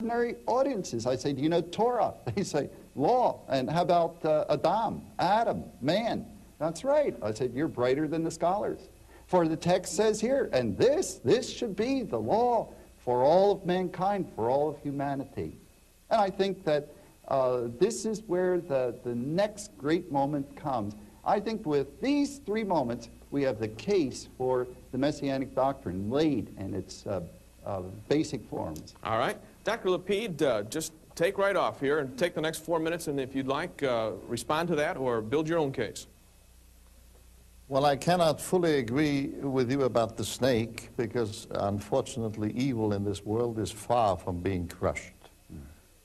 ordinary audiences. I say, do you know Torah? They say, law. And how about Adam, man? That's right. I said, you're brighter than the scholars. For the text says here, and this should be the law for all of mankind, for all of humanity. And I think that this is where the next great moment comes. I think with these three moments, we have the case for the Messianic doctrine laid in its basic forms. All right. Dr. Lapid, just take right off here and take the next 4 minutes, and if you'd like, respond to that or build your own case. Well, I cannot fully agree with you about the snake because, unfortunately, evil in this world is far from being crushed.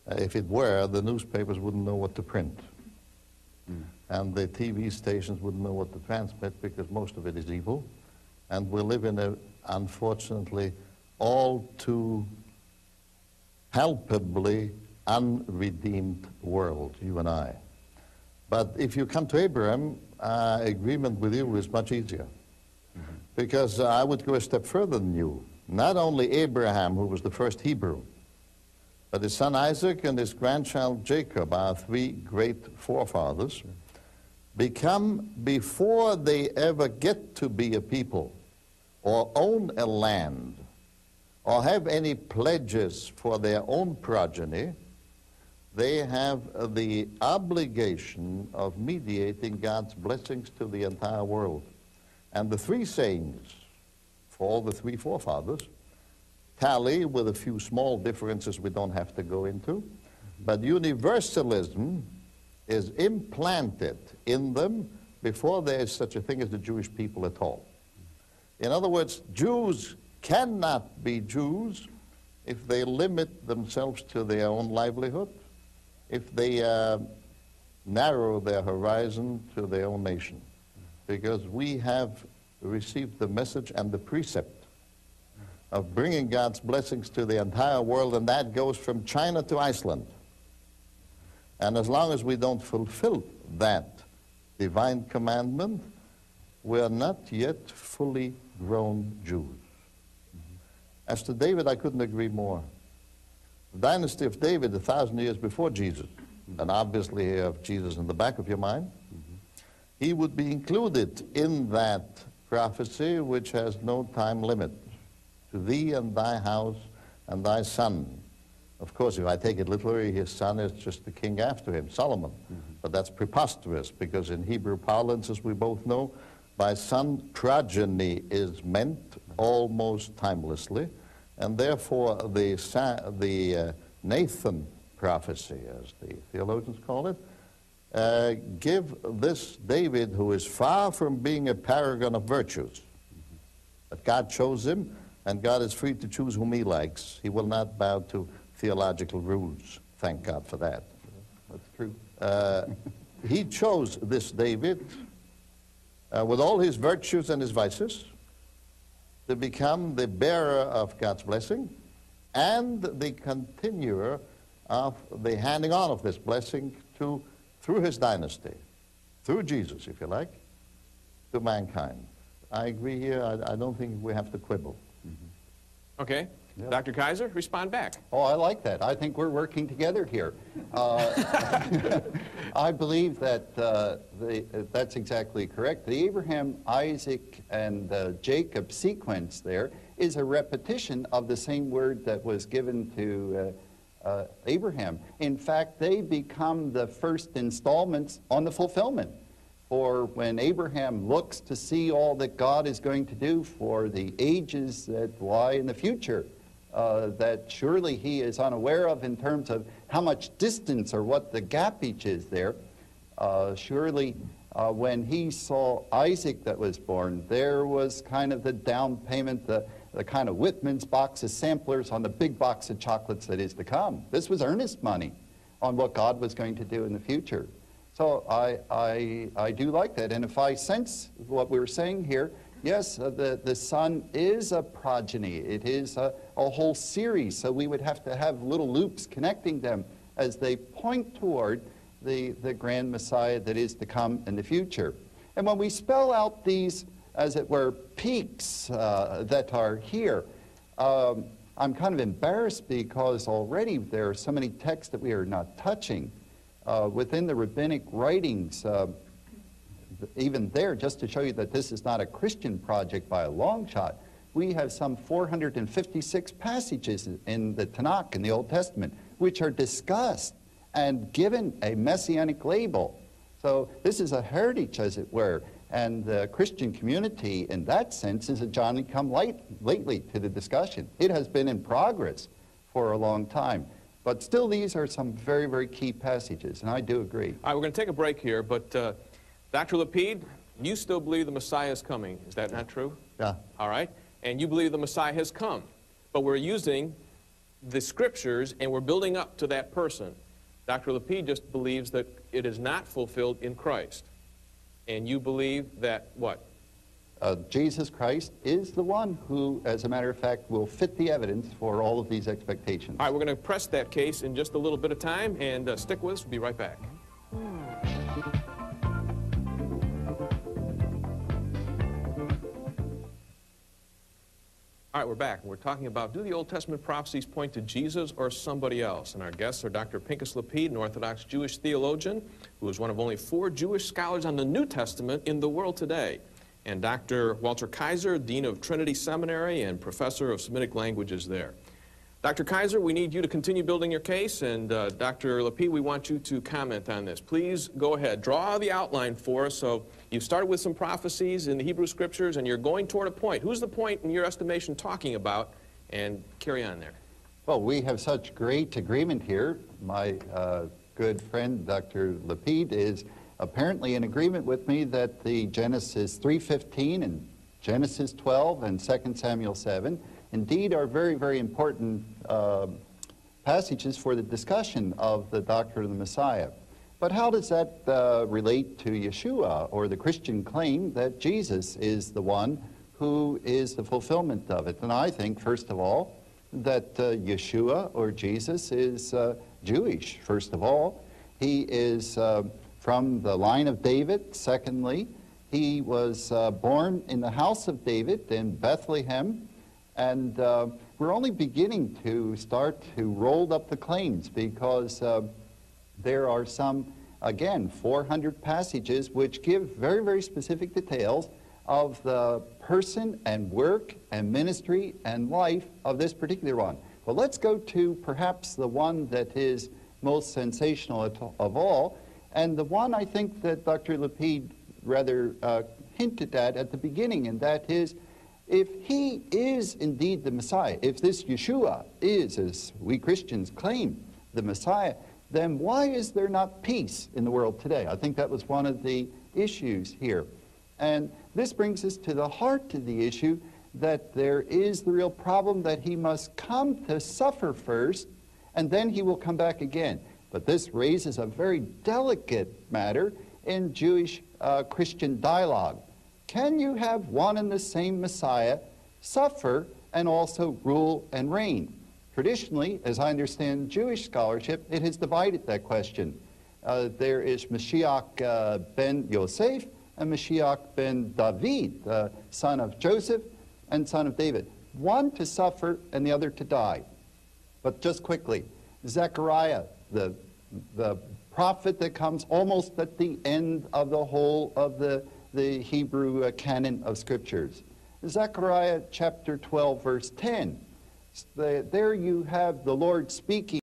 If it were, the newspapers wouldn't know what to print. And the TV stations wouldn't know what to transmit because most of it is evil. And we live in a, unfortunately, all too palpably unredeemed world, you and I. But if you come to Abraham, agreement with you is much easier. Because I would go a step further than you. Not only Abraham, who was the first Hebrew, but his son Isaac and his grandchild Jacob, our three great forefathers, become, before they ever get to be a people, or own a land, or have any pledges for their own progeny, they have the obligation of mediating God's blessings to the entire world. And the three sayings for all the three forefathers tally with a few small differences we don't have to go into, but universalism is implanted in them before there is such a thing as the Jewish people at all. In other words, Jews cannot be Jews if they limit themselves to their own livelihood, if they narrow their horizon to their own nation, because we have received the message and the precept of bringing God's blessings to the entire world, and that goes from China to Iceland. And as long as we don't fulfill that divine commandment, we're not yet fully grown Jews. As to David, I couldn't agree more. The dynasty of David, 1,000 years before Jesus, and obviously you have Jesus in the back of your mind, he would be included in that prophecy which has no time limit. To thee and thy house and thy son. Of course, if I take it literally, his son is just the king after him, Solomon. But that's preposterous, because in Hebrew parlance, as we both know, by son, progeny is meant almost timelessly, and therefore the Nathan prophecy, as the theologians call it, give this David, who is far from being a paragon of virtues, but God chose him, and God is free to choose whom he likes. He will not bow to theological rules. Thank God for that. That's true. He chose this David with all his virtues and his vices to become the bearer of God's blessing and the continuer of the handing on of this blessing through his dynasty, through Jesus, if you like, to mankind. I agree here. I don't think we have to quibble. Okay. Yep. Dr. Kaiser, respond back. Oh, I like that. I think we're working together here. I believe that that's exactly correct. The Abraham, Isaac, and Jacob sequence there is a repetition of the same word that was given to Abraham. In fact, they become the first installments on the fulfillment. For when Abraham looks to see all that God is going to do for the ages that lie in the future, that surely he is unaware of in terms of how much distance or what the gap each is there, surely when he saw Isaac that was born, there was kind of the down payment, the kind of Whitman's box of samplers on the big box of chocolates that is to come. This was earnest money on what God was going to do in the future. So I do like that. And if I sense what we're saying here, yes, the Son is a progeny. It is a whole series. So we would have to have little loops connecting them as they point toward the grand Messiah that is to come in the future. And when we spell out these, as it were, peaks that are here, I'm kind of embarrassed because already there are so many texts that we are not touching. Within the rabbinic writings, even there, just to show you that this is not a Christian project by a long shot, we have some 456 passages in the Tanakh, in the Old Testament, which are discussed and given a messianic label. So this is a heritage, as it were, and the Christian community, in that sense, is a Johnny-come-late lately to the discussion. It has been in progress for a long time. But still, these are some very, very key passages, and I do agree. All right, we're going to take a break here, but Dr. Lapid, you still believe the Messiah is coming. Is that not true? Yeah. All right. And you believe the Messiah has come. But we're using the Scriptures, and we're building up to that person. Dr. Lapid just believes that it is not fulfilled in Christ. And you believe that what? Jesus Christ is the one who, as a matter of fact, will fit the evidence for all of these expectations. All right, we're going to press that case in just a little bit of time, and stick with us. We'll be right back. All right, we're back. We're talking about, do the Old Testament prophecies point to Jesus or somebody else? And our guests are Dr. Pinchas Lapid, an Orthodox Jewish theologian, who is one of only 4 Jewish scholars on the New Testament in the world today, and Dr. Walter Kaiser, Dean of Trinity Seminary and Professor of Semitic Languages there. Dr. Kaiser, we need you to continue building your case, and Dr. Lapid, we want you to comment on this. Please go ahead. Draw the outline for us. So you started with some prophecies in the Hebrew Scriptures, and you're going toward a point. Who's the point, in your estimation, talking about? And carry on there. Well, we have such great agreement here. My good friend, Dr. Lapid, is apparently in agreement with me that the Genesis 3:15 and Genesis 12 and 2 Samuel 7 indeed are very, very important passages for the discussion of the doctrine of the Messiah. But how does that relate to Yeshua, or the Christian claim that Jesus is the one who is the fulfillment of it? And I think, first of all, that Yeshua, or Jesus, is Jewish, first of all. He is from the line of David. Secondly, he was born in the house of David in Bethlehem. And we're only beginning to start to roll up the claims, because there are some, again, 400 passages which give very, very specific details of the person and work and ministry and life of this particular one. Well, let's go to perhaps the one that is most sensational of all, and the one I think that Dr. Lapid rather hinted at the beginning, and that is, if he is indeed the Messiah, if this Yeshua is, as we Christians claim, the Messiah, then why is there not peace in the world today? I think that was one of the issues here. And this brings us to the heart of the issue, that there is the real problem that he must come to suffer first, and then he will come back again. But this raises a very delicate matter in Jewish Christian dialogue. Can you have one and the same Messiah suffer and also rule and reign? Traditionally, as I understand Jewish scholarship, it has divided that question. There is Mashiach ben Yosef and Mashiach ben David, son of Joseph and son of David. One to suffer and the other to die. But just quickly, Zechariah, the prophet that comes almost at the end of the whole of the Hebrew canon of Scriptures. Zechariah chapter 12, verse 10. There you have the Lord speaking